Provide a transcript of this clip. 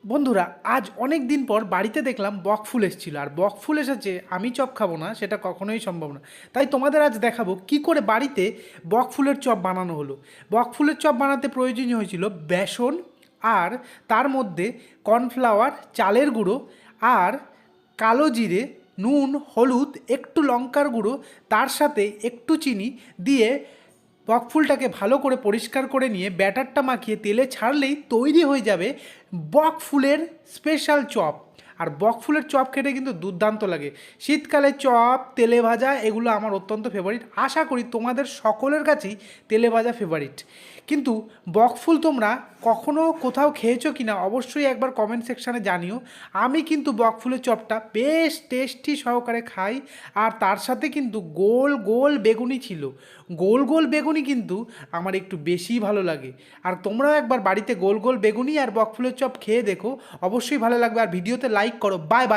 বন্ধুরা, আজ অনেক দিন পর বাড়িতে দেখলাম বক ফুল এসেছিল, আর বক ফুল এসেছে আমি চপ খাবো না সেটা কখনোই সম্ভব না। তাই তোমাদের আজ দেখাবো কি করে বাড়িতে বক ফুলের চপ বানানো হলো। বক ফুলের চপ বানাতে প্রয়োজনীয় হয়েছিল বেসন, আর তার মধ্যে কর্নফ্লাওয়ার, চালের গুঁড়ো, আর কালো জিরে, নুন, হলুদ, একটু লঙ্কার গুঁড়ো, তার সাথে একটু চিনি দিয়ে বকফুলটাকে ভালো করে পরিষ্কার করে নিয়ে ব্যাটারটা মাখিয়ে তেলে ছাড়লেই তৈরি হয়ে যাবে বকফুলের স্পেশাল চপ। আর বকফুলের চপ খেতে কিন্তু দুর্দান্ত লাগে। শীতকালে চপ, তেলে ভাজা এগুলো আমার অত্যন্ত ফেভারিট। আশা করি তোমাদের সকলের কাছেই তেলে ভাজা ফেভারিট। কিন্তু বকফুল তোমরা কখনো কোথাও খেয়েছো কি না অবশ্যই একবার কমেন্ট সেকশানে জানিও। আমি কিন্তু বকফুলের চপটা বেশ টেস্টি সহকারে খাই। আর তার সাথে কিন্তু গোল গোল বেগুনি ছিল। গোল গোল বেগুনি কিন্তু আমার একটু বেশিই ভালো লাগে। আর তোমরাও একবার বাড়িতে গোল গোল বেগুনি আর বকফুলের চপ খেয়ে দেখো, অবশ্যই ভালো লাগবে। আর ভিডিওতে লাইক করো। Bye bye.